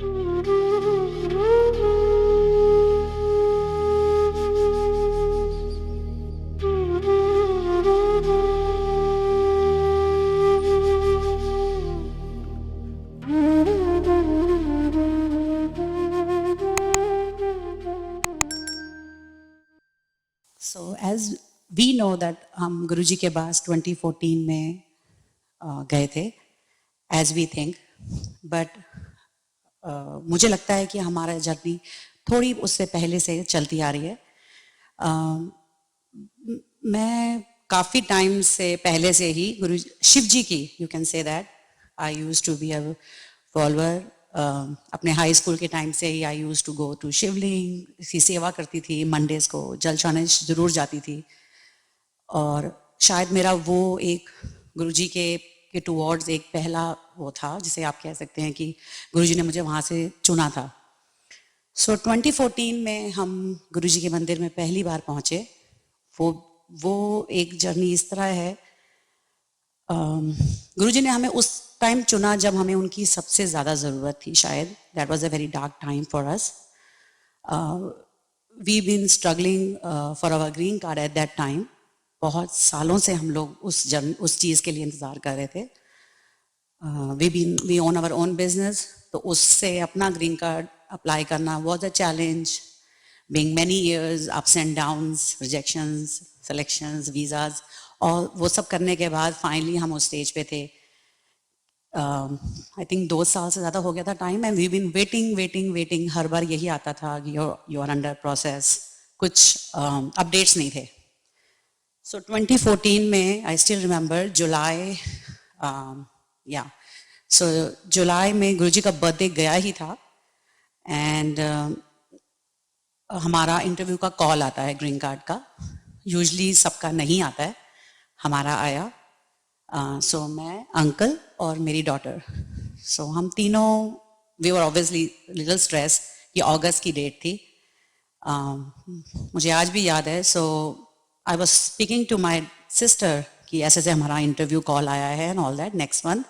So as we know that हम गुरुजी के पास 2014 में गए थे, as we think, but मुझे लगता है कि हमारा जर्नी थोड़ी उससे पहले से चलती आ रही है. मैं काफ़ी टाइम से पहले से ही गुरु शिव जी की, you can say that, I use to be a follower. अपने हाई स्कूल के टाइम से ही I use to go to Shivling, इसकी सेवा करती थी. मंडेज को जल चढ़ाने जरूर जाती थी. और शायद मेरा वो एक गुरुजी के टुवर्ड्स एक पहला वो था जिसे आप कह सकते हैं कि गुरुजी ने मुझे वहाँ से चुना था. सो 2014 में हम गुरुजी के मंदिर में पहली बार पहुँचे. वो एक जर्नी इस तरह है, गुरुजी ने हमें उस टाइम चुना जब हमें उनकी सबसे ज़्यादा ज़रूरत थी. शायद that was a very dark time for us. We been struggling for our green card at that time. बहुत सालों से हम लोग उस चीज़ के लिए इंतज़ार कर रहे थे. We own our own business, तो उससे अपना ग्रीन कार्ड अप्लाई करना was a challenge. Being many years, ups and downs, rejections, selections, visas, और वो सब करने के बाद फाइनली हम उस स्टेज पे थे. आई थिंक 2 साल से ज़्यादा हो गया था time, and we been waiting. हर बार यही आता था कि यू आर अंडर प्रोसेस. कुछ अपडेट्स नहीं थे. सो 2014 में आई स्टिल रिमेंबर जुलाई, सो जुलाई में गुरुजी का बर्थडे गया ही था. एंड हमारा इंटरव्यू का कॉल आता है ग्रीन कार्ड का. यूजली सबका नहीं आता है, हमारा आया. सो मैं, अंकल और मेरी डॉटर, सो हम तीनों, we were obviously little stress. ये अगस्त की डेट थी. मुझे आज भी याद है. So I was speaking to my sister कि ऐसे ऐसे हमारा इंटरव्यू कॉल आया है and all that next month.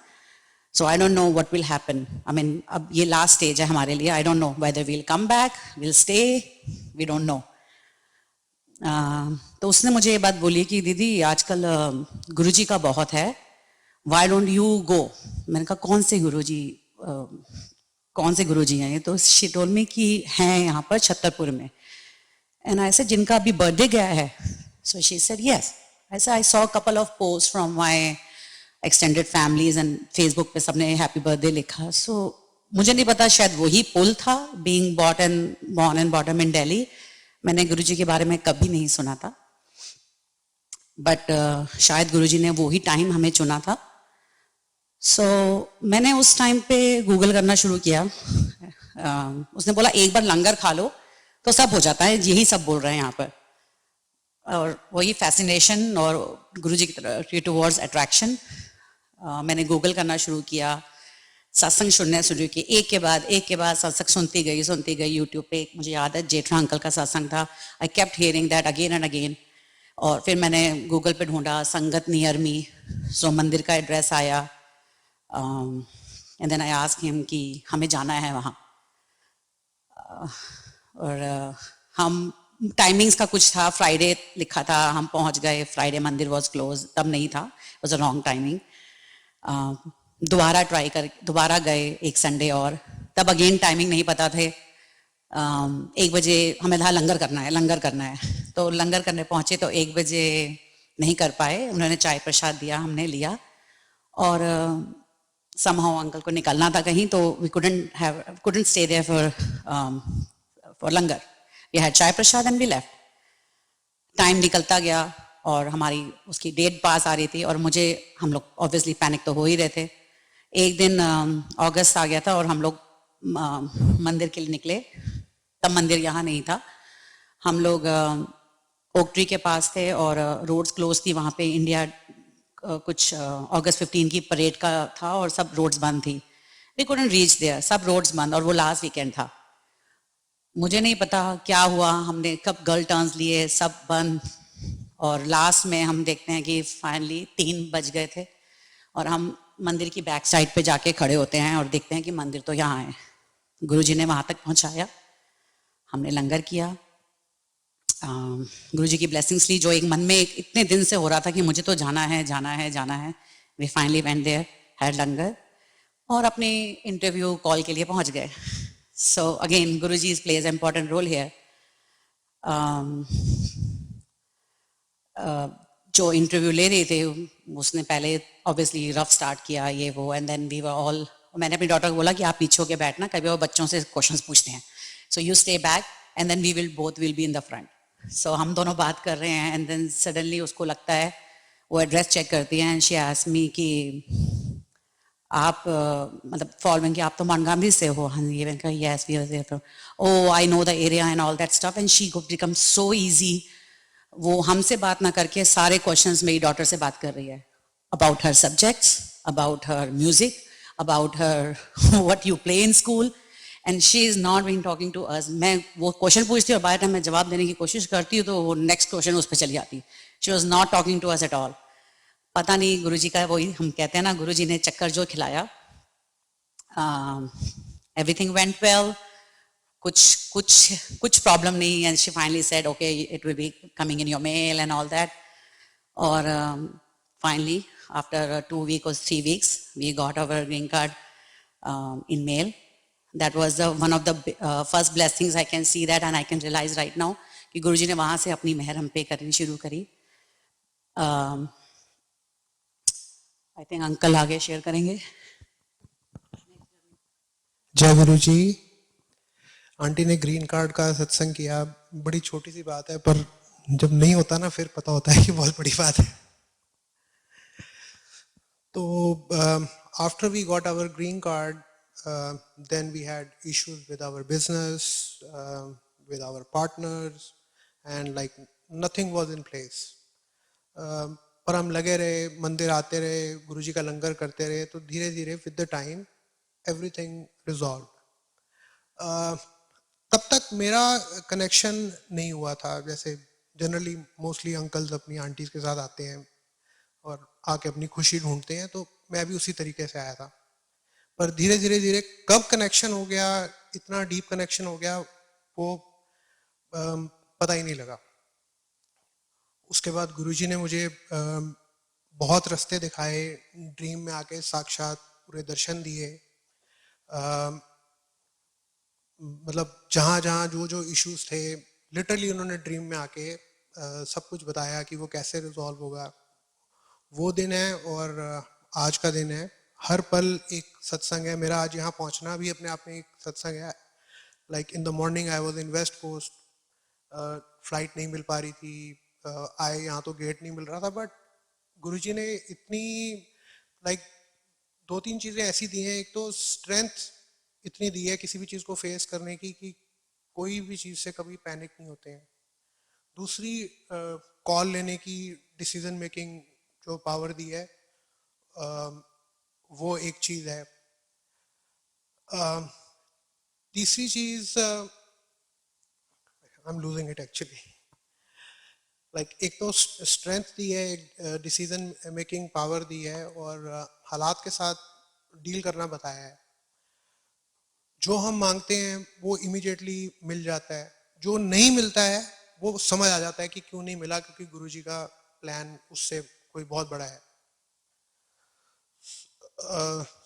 So I don't know what will happen. I mean अब ये लास्ट स्टेज है हमारे लिए. I don't know whether we'll come back, will stay, we don't know. तो उसने मुझे ये बात बोली कि दीदी आजकल गुरुजी का बहुत है, वाई डोंट यू गो. मैंने कहा कौन से गुरुजी हैं ये? तो शी टोल्ड मी कि हैं यहाँ पर छतरपुर में. एंड आई सेड जिनका अभी बर्थडे गया है. So she said yes. I saw couple of post from my extended families and Facebook पे सबने हैप्पी बर्थडे लिखा. सो मुझे नहीं पता, शायद वही पुल था. Being born and bottom in Delhi, मैंने गुरुजी के बारे में कभी नहीं सुना था. बट शायद गुरुजी ने वो ही टाइम हमें चुना था. सो मैंने उस टाइम पे गूगल करना शुरू किया. उसने बोला एक बार लंगर खा लो तो सब हो जाता है, यही सब बोल रहे हैं यहाँ पर. और वही फैसिनेशन और गुरुजी की तरफ टुवर्ड्स अट्रैक्शन. मैंने गूगल करना शुरू किया, सत्संग सुनने शुरू किए. एक के बाद सत्संग सुनती गई. यूट्यूब पे मुझे याद है जेठा अंकल का सत्संग था. I kept hearing that again and again. और फिर मैंने गूगल पे ढूंढा संगत नियर मी. सो मंदिर का एड्रेस आया. And then I asked him कि हमें जाना है वहाँ. और हम टाइमिंग्स का कुछ था, फ्राइडे लिखा था, हम पहुँच गए. फ्राइडे मंदिर वॉज क्लोज, तब नहीं था, it was a wrong timing. दोबारा गए एक संडे और, तब अगेन टाइमिंग नहीं पता थे. 1 बजे हमें था लंगर करना है. तो लंगर करने पहुँचे तो 1 बजे नहीं कर पाए. उन्होंने चाय प्रसाद दिया, हमने लिया. और somehow अंकल को निकलना था कहीं, तो we couldn't stay there for langar. We had चाय प्रसाद and we left. टाइम निकलता गया और हमारी उसकी डेट पास आ रही थी. और हम लोग ऑब्वियसली पैनिक तो हो ही रहे थे. एक दिन अगस्त आ गया था और हम लोग मंदिर के लिए निकले. तब मंदिर यहाँ नहीं था. हम लोग ओक ट्री के पास थे और रोड्स क्लोज थी वहाँ पे. इंडिया कुछ अगस्त 15 की परेड का था और सब रोड्स बंद थी. वी कुडंट रीच देयर, सब रोड्स बंद. और वो लास्ट वीकेंड था. मुझे नहीं पता क्या हुआ, हमने कब गर्ल टर्न्स लिए, सब बंद. और लास्ट में हम देखते हैं कि फाइनली 3 बज गए थे और हम मंदिर की बैक साइड पे जाके खड़े होते हैं और देखते हैं कि मंदिर तो यहाँ है. गुरुजी ने वहाँ तक पहुँचाया, हमने लंगर किया, गुरुजी की ब्लेसिंग्स ली, जो एक मन में इतने दिन से हो रहा था कि मुझे तो जाना है जाना है जाना है. We finally went there, had langar और अपने इंटरव्यू कॉल के लिए पहुंच गए. So again Guruji plays important role here. जो इंटरव्यू ले रहे थे उसने पहले ऑब्वियसली रफ स्टार्ट किया ये वो, and then we were all, मैंने अपनी डॉटर को बोला कि आप पीछे होके बैठना, कभी वो बच्चों से क्वेश्चंस पूछते हैं, so you stay back and then we will both will be in the front. So हम दोनों बात कर रहे हैं एंड देन सडनली उसको लगता है, वो एड्रेस चेक करती है एंड शी आस्क्ड मी कि आप मतलब फॉलोइंग कि आप तो मनगामरी से हो. हाँ जी. मैंने कहा yes we are there from, oh I know the area and all that stuff, and she become so easy. वो हमसे बात ना करके सारे क्वेश्चंस मेरी डॉटर से बात कर रही है, about her subjects, about her music, about her what you play in school, and she is not been talking to us. मैं वो क्वेश्चन पूछती हूँ और बाय टाइम मैं जवाब देने की कोशिश करती हूँ तो वो नेक्स्ट क्वेश्चन उस पर चली जाती. She was not talking to us at all. पता नहीं गुरुजी का, वही हम कहते हैं ना, गुरुजी ने चक्कर जो खिलाया. एवरीथिंग वेंट वेल, कुछ प्रॉब्लम नहीं, and she finally said okay it will be coming in your male and all that. और finally after 2 weeks or 3 weeks we got our green card in mail. That was one of the first blessings I can see that, and I can realize right now कि गुरुजी ने वहाँ से अपनी मेहर हम पे करनी शुरू करी. आई थिंक अंकल आगे शेयर करेंगे. जय गुरु जी. आंटी ने ग्रीन कार्ड का सत्संग किया, बड़ी छोटी सी बात है, पर जब नहीं होता ना फिर पता होता है कि बहुत बड़ी बात है. तो after we got our green card, then we had issues with our business, with our partners, and like nothing was in place. पर हम लगे रहे, मंदिर आते रहे, गुरुजी का लंगर करते रहे, तो धीरे धीरे with the time everything resolve. तब तक मेरा कनेक्शन नहीं हुआ था. जैसे जनरली मोस्टली अंकल्स अपनी आंटीज के साथ आते हैं और आके अपनी खुशी ढूंढते हैं, तो मैं भी उसी तरीके से आया था. पर धीरे धीरे धीरे कब कनेक्शन हो गया, इतना डीप कनेक्शन हो गया, वो पता ही नहीं लगा. उसके बाद गुरुजी ने मुझे बहुत रास्ते दिखाए, ड्रीम में आके साक्षात पूरे दर्शन दिए. मतलब जहाँ जहाँ जो जो इश्यूज थे लिटरली उन्होंने ड्रीम में आके सब कुछ बताया कि वो कैसे रिजॉल्व होगा. वो दिन है और आज का दिन है. हर पल एक सत्संग है. मेरा आज यहाँ पहुँचना भी अपने आप में एक सत्संग है. Like in the morning I was in West Coast, flight नहीं मिल पा रही थी, आए यहाँ तो गेट नहीं मिल रहा था, बट गुरुजी ने इतनी लाइक 2-3 चीज़ें ऐसी दी हैं. एक तो स्ट्रेंथ इतनी दी है किसी भी चीज़ को फेस करने की कि कोई भी चीज़ से कभी पैनिक नहीं होते हैं. दूसरी कॉल लेने की, डिसीजन मेकिंग जो पावर दी है, वो एक चीज़ है. तीसरी चीज़, I am losing it actually. Like एक तो स्ट्रेंथ दी है, एक डिसीजन मेकिंग पावर दी है, और हालात के साथ डील करना बताया है. जो हम मांगते हैं वो इमीडिएटली मिल जाता है, जो नहीं मिलता है वो समझ आ जाता है कि क्यों नहीं मिला, क्योंकि गुरुजी का प्लान उससे कोई बहुत बड़ा है.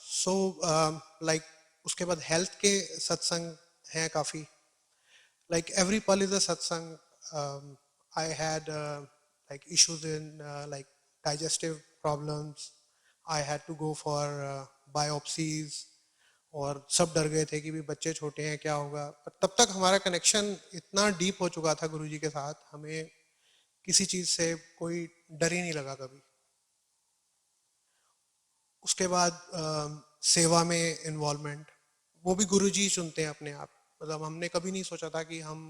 सो लाइक उसके बाद हेल्थ के सत्संग हैं काफ़ी. लाइक एवरी पल इज अ सत्संग. I had like issues in like digestive problems. I had to go for biopsies, और सब डर गए थे कि भी बच्चे छोटे हैं क्या होगा. पर तब तक हमारा कनेक्शन इतना डीप हो चुका था गुरुजी के साथ, हमें किसी चीज़ से कोई डर ही नहीं लगा कभी. उसके बाद सेवा में इन्वॉल्वमेंट, वो भी गुरुजी चुनते हैं अपने आप. मतलब हमने कभी नहीं सोचा था कि हम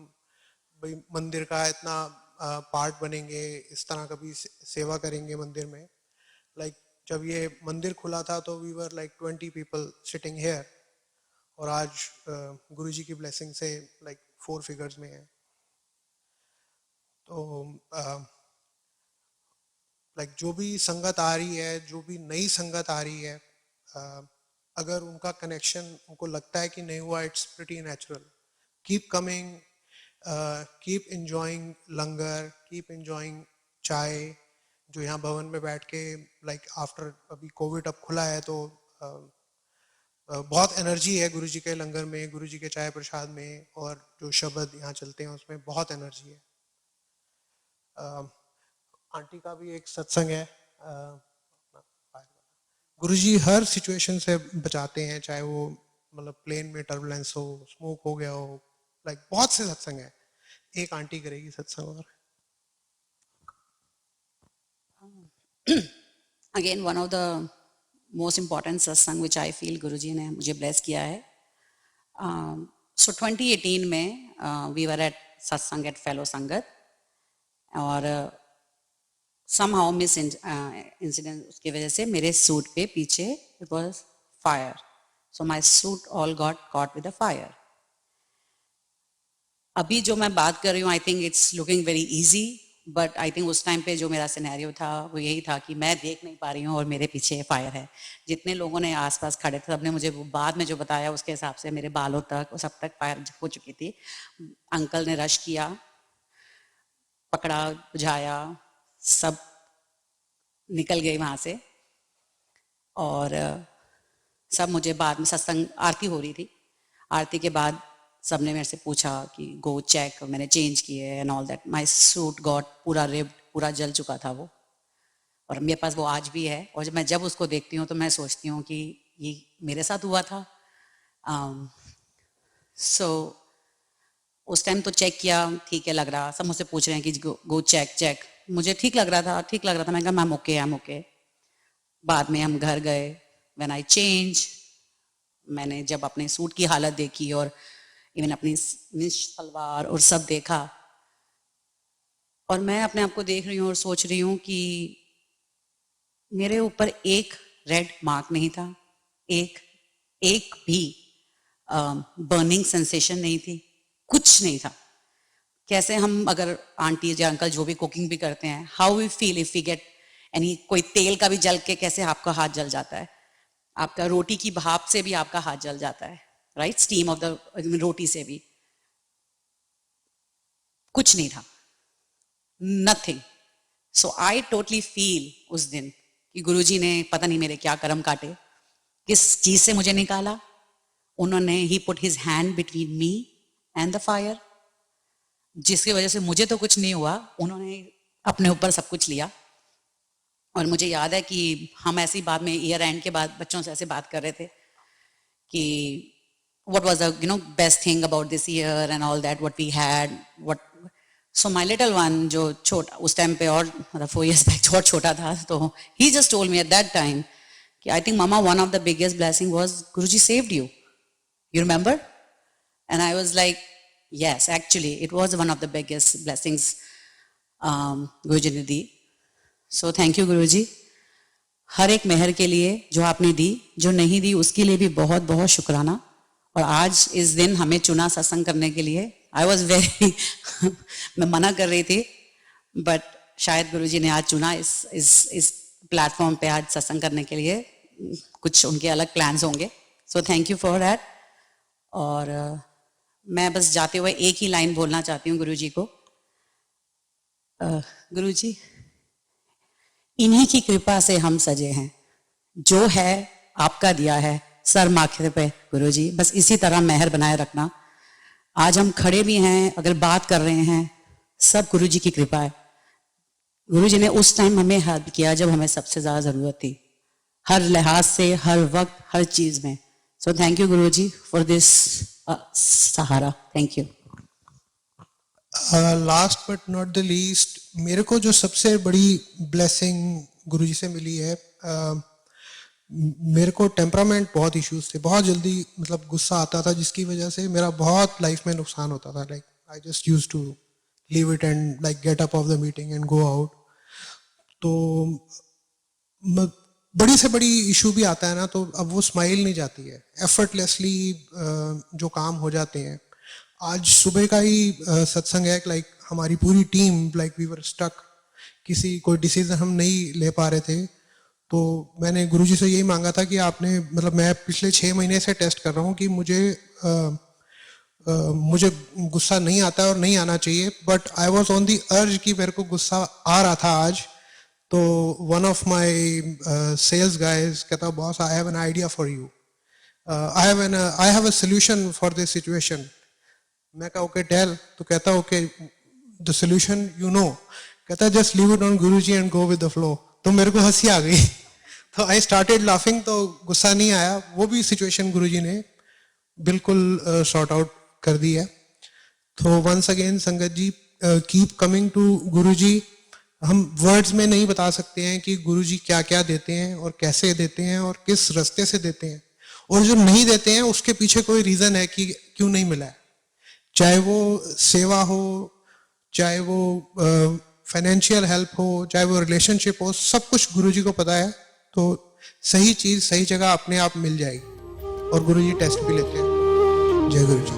भाई मंदिर का इतना पार्ट बनेंगे, इस तरह कभी सेवा करेंगे मंदिर में. लाइक जब ये मंदिर खुला था तो we were like 20 people sitting here, और आज गुरुजी की ब्लेसिंग से लाइक 4 फिगर्स में है. तो लाइक जो भी संगत आ रही है, जो भी नई संगत आ रही है, अगर उनका कनेक्शन उनको लगता है कि नहीं हुआ, it's pretty natural. Keep coming, keep enjoying langar, keep enjoying चाय. जो यहाँ भवन में बैठ के लाइक आफ्टर अभी कोविड अब खुला है तो बहुत एनर्जी है गुरुजी के लंगर में, गुरुजी के चाय प्रसाद में, और जो शब्द यहाँ चलते हैं उसमें बहुत एनर्जी है. आंटी का भी एक सत्संग है. गुरुजी हर सिचुएशन से बचाते हैं, चाहे वो मतलब प्लेन में टर्बुलेंस हो, स्मोक हो गया हो, लाइक बहुत से सत्संग है. एक आंटी करेगी सत्संग और again one of the most important सत्संग विच आई फील गुरुजी ने मुझे ब्लेस किया है. सो 2018 में वी वर एट सत्संग एट फेलो संगत, और somehow मिस इंसिडेंट उसकी वजह से मेरे सूट पे पीछे it was fire. So my suit all got caught with the fire. अभी जो मैं बात कर रही हूँ I think it's looking very easy, but I think उस टाइम पे जो मेरा सिनेरियो था वो यही था कि मैं देख नहीं पा रही हूँ और मेरे पीछे फायर है. जितने लोगों ने आसपास खड़े थे सबने मुझे बाद में जो बताया उसके हिसाब से मेरे बालों तक और सब तक फायर हो चुकी थी. अंकल ने रश किया, पकड़ा, बुझाया, सब निकल गई वहां से. और सब मुझे बाद में सत्संग आरती हो रही थी, आरती के बाद सबने मेरे से पूछा कि गो चेक, मैंने चेंज किए and all that. My suit got पूरा रिप्ड, पूरा जल चुका था वो, और मेरे पास वो आज भी है. और जब उसको देखती हूँ तो मैं सोचती हूँ कि ये मेरे साथ हुआ था. सो उस टाइम तो चेक किया, ठीक है लग रहा. सब मुझसे पूछ रहे हैं कि गो चेक. मुझे ठीक लग रहा था. मैं कहा ma'am okay, I am okay. बाद में हम घर गए, व्हेन आई चेंज, मैंने जब अपने सूट की हालत देखी और इवन अपनी सलवार और सब देखा, और मैं अपने आप को देख रही हूँ और सोच रही हूँ कि मेरे ऊपर एक रेड मार्क नहीं था, एक भी बर्निंग सेंसेशन नहीं थी, कुछ नहीं था. कैसे हम अगर आंटी या अंकल जो भी कुकिंग भी करते हैं, how we feel if we get any, कोई तेल का भी जल के कैसे आपका हाथ जल जाता है, आपका रोटी की भाप से भी आपका हाथ जल जाता है, राइट, स्टीम ऑफ द रोटी से भी. कुछ नहीं था, nothing. So I totally feel उस दिन कि गुरुजी ने पता नहीं मेरे क्या कर्म काटे, किस चीज से मुझे निकाला. उन्होंने ही put his hand between me and the fire, जिसकी वजह से मुझे तो कुछ नहीं हुआ, उन्होंने अपने ऊपर सब कुछ लिया. और मुझे याद है कि हम ऐसी बात में ईयर एंड के बाद बच्चों से ऐसे बात कर रहे थे कि what was the best thing about this year and all that, what we had, what. So my little one, जो छोटा उस टाइम पे और मतलब 4 years back और छोटा था, तो he just told me at that time कि I think mama, one of the biggest blessing was Guruji saved you. You remember? And I was like, yes, actually it was one of the biggest blessings Guruji ने दी. So thank you Guruji. हर एक मेहर के लिए जो आपने दी, जो नहीं दी उसके लिए भी बहुत बहुत शुक्राना. और आज इस दिन हमें चुना सत्संग करने के लिए. आई वॉज वेरी मैं मना कर रही थी, बट शायद गुरुजी ने आज चुना इस प्लेटफॉर्म पे आज सत्संग करने के लिए. कुछ उनके अलग प्लान्स होंगे. So thank you for that. और मैं बस जाते हुए एक ही लाइन बोलना चाहती हूँ गुरुजी को. गुरुजी, इन्हीं की कृपा से हम सजे हैं, जो है आपका दिया है सर माथे पे. गुरुजी बस इसी तरह मेहर बनाए रखना. आज हम खड़े भी हैं, अगर बात कर रहे हैं, सब गुरुजी की कृपा है. गुरुजी ने उस टाइम हमें हेल्प किया जब हमें सबसे ज्यादा जरूरत थी, हर लिहाज से, हर वक्त, हर चीज में. So thank you Guruji for this Sahara. Thank you. Last but not the least, मेरे को जो सबसे बड़ी ब्लेसिंग गुरुजी से मिली है, मेरे को टेम्परामेंट बहुत इश्यूज थे, बहुत जल्दी मतलब गुस्सा आता था, जिसकी वजह से मेरा बहुत लाइफ में नुकसान होता था. Like I just used to leave it and like get up of the meeting and go out. तो बड़ी से बड़ी इशू भी आता है ना, तो अब वो स्माइल नहीं जाती है, एफर्टलेसली जो काम हो जाते हैं. आज सुबह का ही सत्संग है, लाइक हमारी पूरी team, like we were stuck, किसी कोई डिसीजन हम नहीं ले पा रहे थे, तो मैंने गुरुजी से यही मांगा था कि आपने मतलब मैं पिछले 6 महीने से टेस्ट कर रहा हूँ कि मुझे गुस्सा नहीं आता और नहीं आना चाहिए, but I was on the अर्ज कि मेरे को गुस्सा आ रहा था आज। तो one of my sales guys कहता, boss I have an idea for you, I have a solution for this situation. मैं कहा ओके टेल। तो कहता okay the solution you know, कहता just leave it on Guruji and go with the flow. तो मेरे को हंसी आ गई तो आई स्टार्टेड लाफिंग, तो गुस्सा नहीं आया। वो भी सिचुएशन गुरुजी ने बिल्कुल सॉर्ट आउट कर दी है। तो वंस अगेन संगत जी, कीप कमिंग टू गुरुजी। हम वर्ड्स में नहीं बता सकते हैं कि गुरुजी क्या क्या देते हैं और कैसे देते हैं और किस रास्ते से देते हैं, और जो नहीं देते हैं उसके पीछे कोई रीजन है कि क्यों नहीं मिला है। चाहे वो सेवा हो, चाहे वो फाइनेंशियल हेल्प हो, चाहे वो रिलेशनशिप हो, सब कुछ गुरुजी को पता है। तो सही चीज सही जगह अपने आप मिल जाएगी, और गुरुजी टेस्ट भी लेते हैं। जय गुरुजी।